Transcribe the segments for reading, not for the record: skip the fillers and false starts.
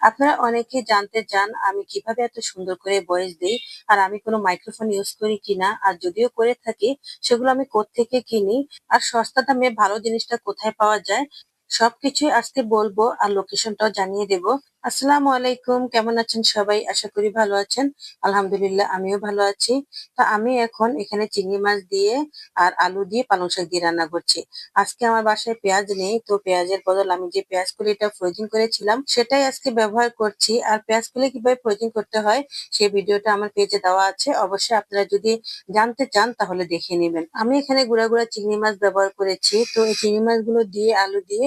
আপনারা অনেকেই জানতে চান আমি কিভাবে এত সুন্দর করে ভয়েস দেই আর আমি কোনো মাইক্রোফোন ইউজ করি কিনা, আর যদিও করে থাকি সেগুলো আমি কোত্থেকে কিনি আর সস্তা দামে ভালো জিনিসটা কোথায় পাওয়া যায় সবকিছুই আজকে বলবো আর লোকেশনটাও জানিয়ে দেব। আসসালামু আলাইকুম, কেমন আছেন সবাই? আশা করি ভালো আছেন। আলহামদুলিল্লাহ, আমিও ভালো আছি। তো আমি এখন এখানে চিংড়ি মাছ দিয়ে আর আলু দিয়ে পালং শাক দিয়ে রান্না করছি। আজকে আমার বাসায় পেঁয়াজ নেই, তো পেঁয়াজের বদল আমি যে পেঁয়াজ কলিটা ফ্রোজিং করেছিলাম সেটাই আজকে ব্যবহার করছি। আর পেঁয়াজ কলি কিভাবে ফ্রোজিং করতে হয় সেই ভিডিওটা আমার পেজে দেওয়া আছে, অবশ্যই আপনারা যদি জানতে চান তাহলে দেখে নেবেন। আমি এখানে গুঁড়া গুঁড়া চিংড়ি মাছ ব্যবহার করেছি, তো এই চিংড়ি মাছগুলো দিয়ে আলু দিয়ে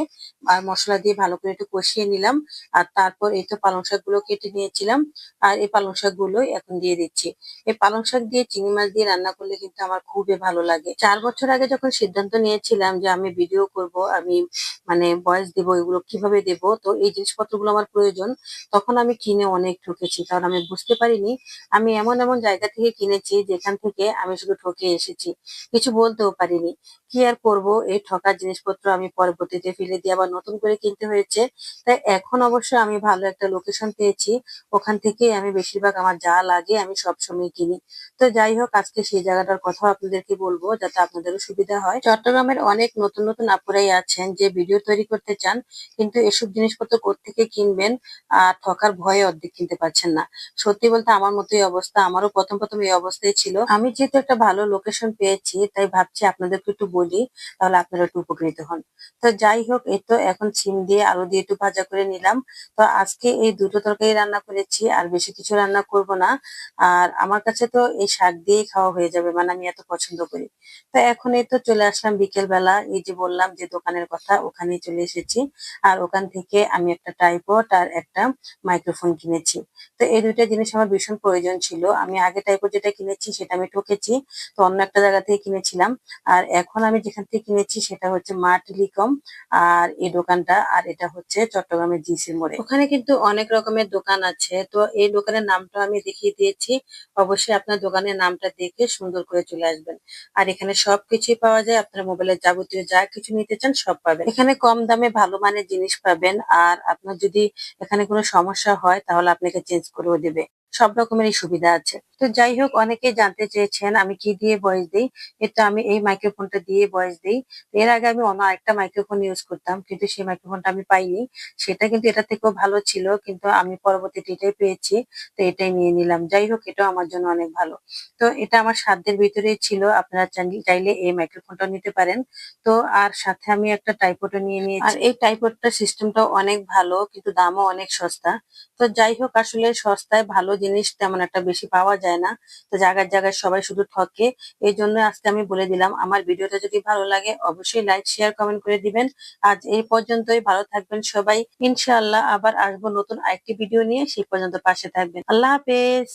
আর মশলা দিয়ে ভালো করে একটু কষিয়ে নিলাম। আর তারপর এই তো পালং শাক গুলো কেটে নিয়েছিলাম, আর এই পালং শাক গুলো এখন দিয়ে দিচ্ছি। এই পালং শাক দিয়ে চিংড়ি মাছ দিয়ে রান্না করলে কিন্তু আমার খুবই ভালো লাগে। 4 বছর আগে যখন সিদ্ধান্ত নিয়েছিলাম যে আমি ভিডিও করব, আমি মানে ভয়েস দেব, এগুলো কিভাবে দেব, তো এই জিনিসপত্রগুলো আমার প্রয়োজন, তখন আমি কিনে অনেক ঠকেছি। কারণ আমি বুঝতে পারিনি আমি এমন এমন জায়গা থেকে কিনেছি যেখান থেকে আমি শুধু ঠকে এসেছি, কিছু বলতেও পারিনি। কি আর করব, এই ঠকা জিনিসপত্র আমি পরবর্তীতে ফেলে দিয়ে আবার নতুন করে কিনতে হয়েছে। তাই এখন অবশ্য আমি ভালো একটা লোকেশন পেয়েছি, ওখান থেকে আমি বেশিরভাগ আমার যা লাগে আমি সবসময় কিনি। তো যাই হোক, আজকে সেই জায়গাটার কথা আপনাদেরকে বলবো যাতে আপনাদেরও সুবিধা হয়। চট্টগ্রামের অনেক নতুন নতুন আপুরাই আছেন যে ভিডিও তৈরি করতে চান, কিন্তু এসব জিনিসপত্র কোত্থেকে কিনবেন আর ঠকার ভয়ে অর্ধেক কিনতে পারছেন না। সত্যি বলতে আমার মতোই অবস্থা, আমারও প্রথম প্রথম এই অবস্থায় ছিল। আমি যেহেতু একটা ভালো লোকেশন পেয়েছি তাই ভাবছি আপনাদেরকে একটু বলি, তাহলে আপনারা একটু উপকৃত হন। তো যাই হোক, এই তো এখন সিম দিয়ে আলু দিয়ে একটু ভাজা করে নিলাম। তো আজকে এই দুটো তরকারি রান্না করেছি, আর বেশি কিছু রান্না করব না। আর আমার কাছে তো এই শাক দিয়েই খাওয়া হয়ে যাবে, মানে আমি এত পছন্দ করি। তো এখন এই তো চলে আসলাম বিকেল বেলা, এই যে বললাম যে দোকানের কথা, ওখানেই চলে এসেছি। আর ওখান থেকে আমি একটা ট্রাইপড আর একটা মাইক্রোফোন কিনেছি। তো এই দুইটা জিনিস আমার ভীষণ প্রয়োজন ছিল। আমি আগে ট্রাইপড যেটা কিনেছি সেটা আমি ঠকেছি, তো অন্য একটা জায়গা থেকে কিনেছিলাম। আর এখন আমি যেখান থেকে কিনেছি সেটা হচ্ছে মা টেলিকম, আর এই দোকানটা, আর এটা হচ্ছে চট্টগ্রামের জিসি মোড়ে। ওখানে কিন্তু অনেক রকমের দোকান আছে, তো এই দোকানের নামটা আমি দেখিয়ে দিয়েছি। অবশ্যই আপনার দোকানের নামটা দেখে সুন্দর করে চলে আসবেন। আর এখানে সবকিছুই পাওয়া যায়, আপনার মোবাইলের যাবতীয় যা কিছু নিতে চান সব পাবেন এখানে, কম দামে ভালো মানের জিনিস পাবেন। আর আপনার যদি এখানে কোনো সমস্যা হয় তাহলে আপনাকে চেঞ্জ করেও দেবে, সব রকমেরই সুবিধা আছে। তো যাই হোক, অনেকেই জানতে চেয়েছেন আমি কি দিয়ে ভয়েস দিই। এটা আমি এই মাইক্রোফোনটা দিয়ে ভয়েস দিই। এর আগে আমি অন্য আরেকটা মাইক্রোফোন ইউজ করতাম, কিন্তু সেই মাইক্রোফোনটা আমি পাইনি। সেটা কিন্তু এটা থেকেও ভালো ছিল, কিন্তু আমি পরবর্তীতে এটাই পেয়েছি, তো এটাই নিয়ে নিলাম। যাই হোক, এটাও আমার জন্য অনেক ভালো। তো এটা আমার সাধ্যের ভিতরেই ছিল, আপনারা চাইলে এই মাইক্রোফোনটা নিতে পারেন। তো আর সাথে আমি একটা ট্রাইপডও নিয়ে নিয়েছি, আর এই ট্রাইপডটা সিস্টেমটাও অনেক ভালো, কিন্তু দামও অনেক সস্তা। তো যাই হোক, আসলে সস্তায় ভালো জিনিস তেমন একটা বেশি পাওয়া যায় না। তো জায়গায় জায়গায় সবাই শুধু ঠকে। এই জন্য আজকে আমি বলে দিলাম, আমার ভিডিওটা যদি ভালো লাগে অবশ্যই লাইক শেয়ার কমেন্ট করে দিবেন। আজ এই পর্যন্তই, ভালো থাকবেন সবাই। ইনশাআল্লাহ আবার আসবো নতুন আরেকটি ভিডিও নিয়ে, সেই পর্যন্ত পাশে থাকবেন। আল্লাহ হাফেজ।